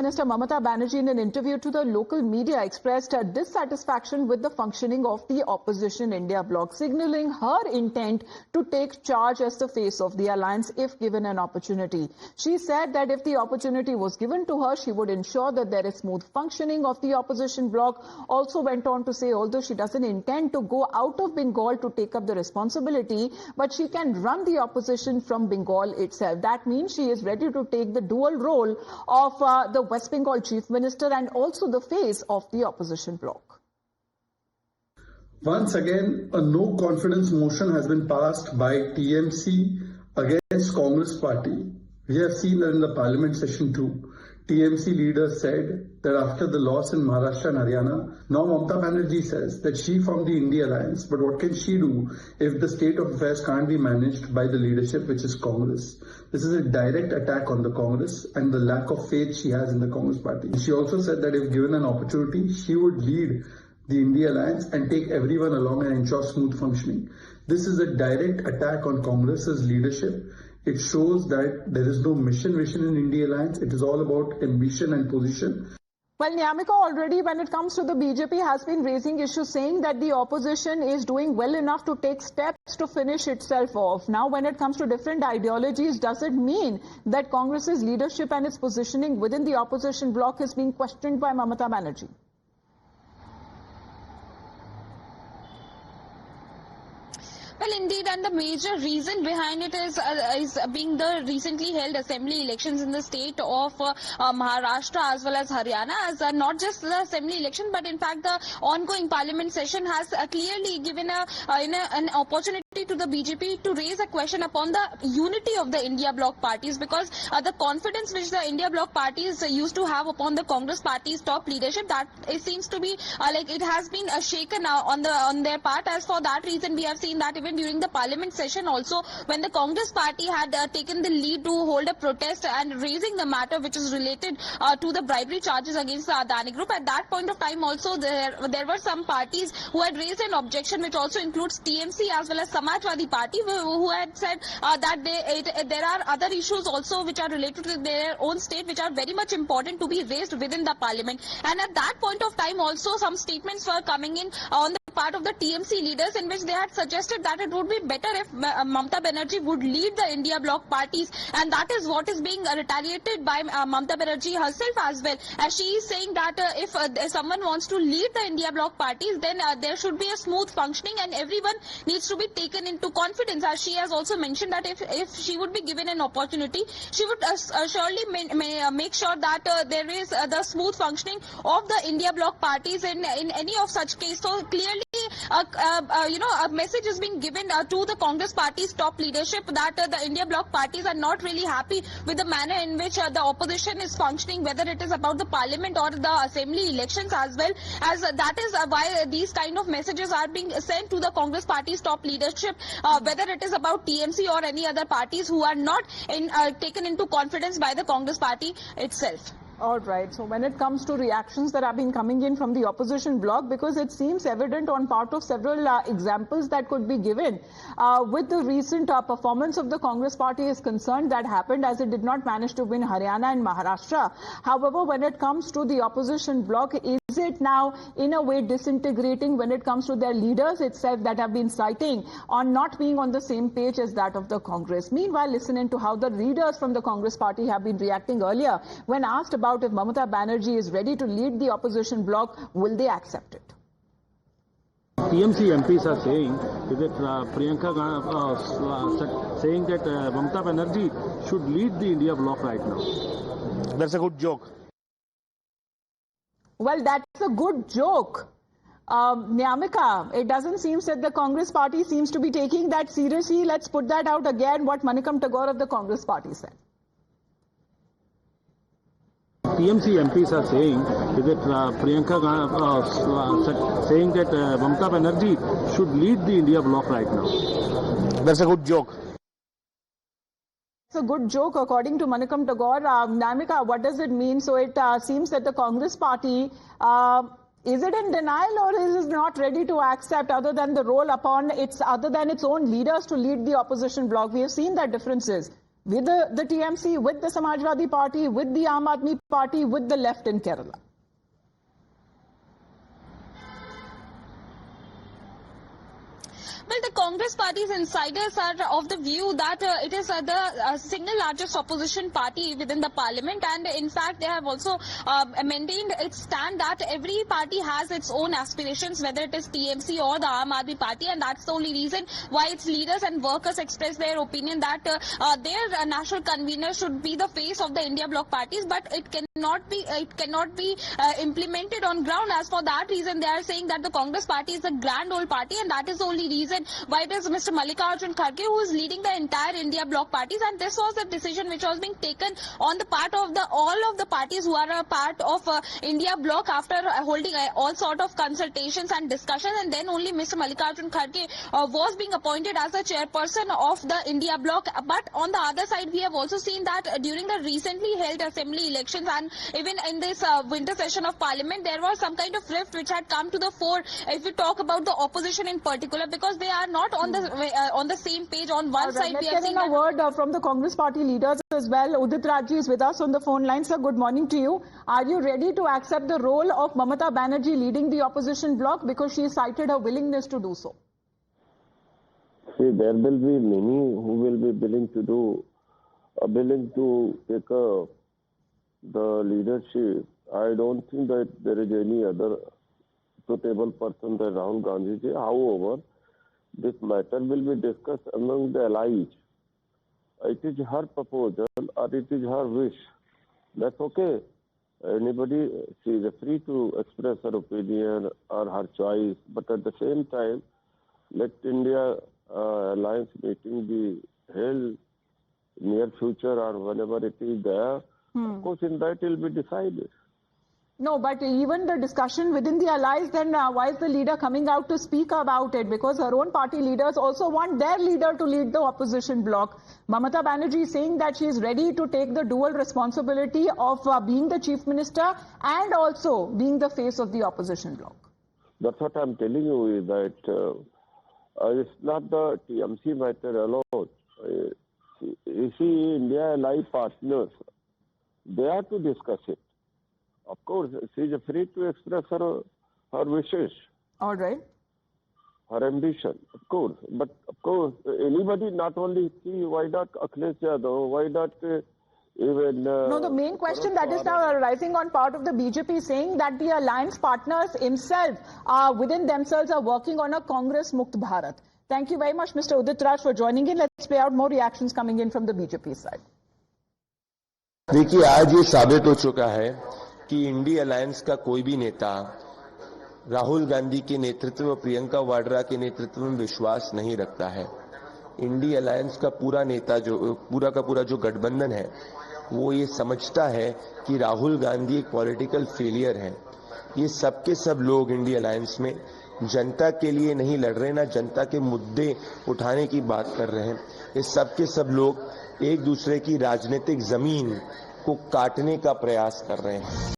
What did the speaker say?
Minister Mamata Banerjee, in an interview to the local media, expressed dissatisfaction with the functioning of the opposition India bloc, signalling her intent to take charge as the face of the alliance if given an opportunity. She said that if the opportunity was given to her, she would ensure that there is smooth functioning of the opposition bloc. Also went on to say, although she doesn't intend to go out of Bengal to take up the responsibility, but she can run the opposition from Bengal itself. That means she is ready to take the dual role of the West Bengal Chief Minister and also the face of the opposition bloc. Once again, a no confidence motion has been passed by TMC against Congress party. We have seen that in the parliament session too. TMC leaders said that after the loss in Maharashtra and Haryana, now Mamata Banerjee says that she formed the India Alliance. But what can she do if the state of affairs can't be managed by the leadership, which is Congress? This is a direct attack on the Congress and the lack of faith she has in the Congress party. She also said that if given an opportunity, she would lead the India Alliance and take everyone along and ensure smooth functioning. This is a direct attack on Congress's leadership. It shows that there is no mission in India Alliance. It is all about ambition and position. Well, Nyamika already, when it comes to the BJP, has been raising issues saying that the opposition is doing well enough to take steps to finish itself off. Now, when it comes to different ideologies, does it mean that Congress's leadership and its positioning within the opposition bloc is being questioned by Mamata Banerjee? Well, indeed, and the major reason behind it is being the recently held assembly elections in the state of Maharashtra as well as Haryana, as not just the assembly election, but in fact the ongoing parliament session has clearly given an opportunity to the BJP to raise a question upon the unity of the India bloc parties, because the confidence which the India bloc parties used to have upon the Congress party's top leadership, that it seems to be like it has been shaken on their part. As for that reason, we have seen that even during the parliament session also, when the Congress party had taken the lead to hold a protest and raising the matter which is related to the bribery charges against the Adani Group, at that point of time also there were some parties who had raised an objection, which also includes TMC as well as Samajwadi Party, who had said that there are other issues also which are related to their own state, which are very much important to be raised within the parliament. And at that point of time also some statements were coming in on the part of the TMC leaders, in which they had suggested that it would be better if Mamata Banerjee would lead the India bloc parties, and that is what is being retaliated by Mamata Banerjee herself as well, as she is saying that if someone wants to lead the India bloc parties, then there should be a smooth functioning and everyone needs to be taken into confidence. As she has also mentioned that if she would be given an opportunity, she would surely make sure that there is the smooth functioning of the India bloc parties in any of such case. So clearly a message is being given to the Congress party's top leadership that the India bloc parties are not really happy with the manner in which the opposition is functioning, whether it is about the parliament or the assembly elections as well, as that is why these kind of messages are being sent to the Congress party's top leadership, whether it is about TMC or any other parties who are not taken into confidence by the Congress party itself. All right. So when it comes to reactions that have been coming in from the opposition bloc, because it seems evident on part of several examples that could be given with the recent performance of the Congress party is concerned, that happened as it did not manage to win Haryana and Maharashtra. However, when it comes to the opposition bloc, is it now in a way disintegrating when it comes to their leaders itself that have been citing on not being on the same page as that of the Congress? Meanwhile, listening to how the leaders from the Congress party have been reacting earlier when asked about if Mamata Banerjee is ready to lead the opposition bloc, will they accept it? TMC MPs are saying that Priyanka saying that Mamata Banerjee should lead the India bloc right now. That's a good joke. Well, that's a good joke. Nyamika, it doesn't seem that the Congress party seems to be taking that seriously. Let's put that out again, what Manikam Tagore of the Congress party said. TMC MPs are saying that Priyanka saying that Mamata Banerjee should lead the India bloc right now. That's a good joke. It's a good joke, according to Manikam Tagore. Namika, what does it mean? So it seems that the Congress party, is it in denial or is it not ready to accept other than the role upon its own leaders to lead the opposition bloc? We have seen that differences with the TMC, with the Samajwadi Party, with the Aam Aadmi Party, with the left in Kerala? Well, the Congress Party's insiders are of the view that it is the single largest opposition party within the parliament, and in fact they have also maintained its stand that every party has its own aspirations, whether it is TMC or the Aam Aadmi Party, and that's the only reason why its leaders and workers express their opinion that their national convener should be the face of the India Bloc parties, but it cannot be implemented on ground. As for that reason, they are saying that the Congress Party is a grand old party, and that is the only reason why it is Mr. Mallikarjun Kharge who is leading the entire India Bloc parties, and this was the decision which was being taken on the part of all of the parties who are a part of India Bloc after holding all sort of consultations and discussions, and then only Mr. Mallikarjun Kharge was being appointed as the chairperson of the India Bloc. But on the other side, we have also seen that during the recently held assembly elections and even in this winter session of parliament, there was some kind of rift which had come to the fore if we talk about the opposition in particular, because they are not on the same page. On one side, let's we are get seeing in a word from the Congress Party leaders as well. Udit Raj is with us on the phone line. Sir, good morning to you. Are you ready to accept the role of Mamata Banerjee leading the opposition bloc, because she cited her willingness to do so? See, there will be many who will be willing to take the leadership. I don't think that there is any other suitable person than Rahul Gandhi ji. However, this matter will be discussed among the allies. It is her proposal or it is her wish. That's okay. Anybody, she is free to express her opinion or her choice, but at the same time, let India Alliance meeting be held near future or whenever it is there. Of course, in that it will be decided. No, but even the discussion within the allies, then why is the leader coming out to speak about it? Because her own party leaders also want their leader to lead the opposition bloc. Mamata Banerjee is saying that she is ready to take the dual responsibility of being the chief minister and also being the face of the opposition bloc. That's what I'm telling you, is that it's not the TMC matter alone. You see, India ally partners, they have to discuss it. Of course, she is free to express her wishes. All right. Her ambition, of course. But of course, anybody, not only she, why not Akhilesh Yadav, why not even... No, the main question that is now arising on part of the BJP saying that the alliance partners himself, within themselves, are working on a Congress Mukt Bharat. Thank you very much, Mr. Udit Raj, for joining in. Let's play out more reactions coming in from the BJP side. देखिए, आज ये साबित हो चुका है कि India alliance का कोई भी नेता राहुल गांधी के नेतृत्व और प्रियंका वाड्रा के नेतृत्व में विश्वास नहीं रखता है। इंडिया अलायंस का पूरा नेता जो गठबंधन है, वो ये समझता है कि राहुल गांधी एक पॉलिटिकल फेलियर है। ये सब के सब लोग इंडिया अलायंस में जनता के लिए नहीं लड़ रहे, ना जनता के मुद्दे उठाने की बात कर रहे हैं। ये सब के सब लोग एक दूसरे की राजनीतिक जमीन को काटने का प्रयास कर रहे हैं।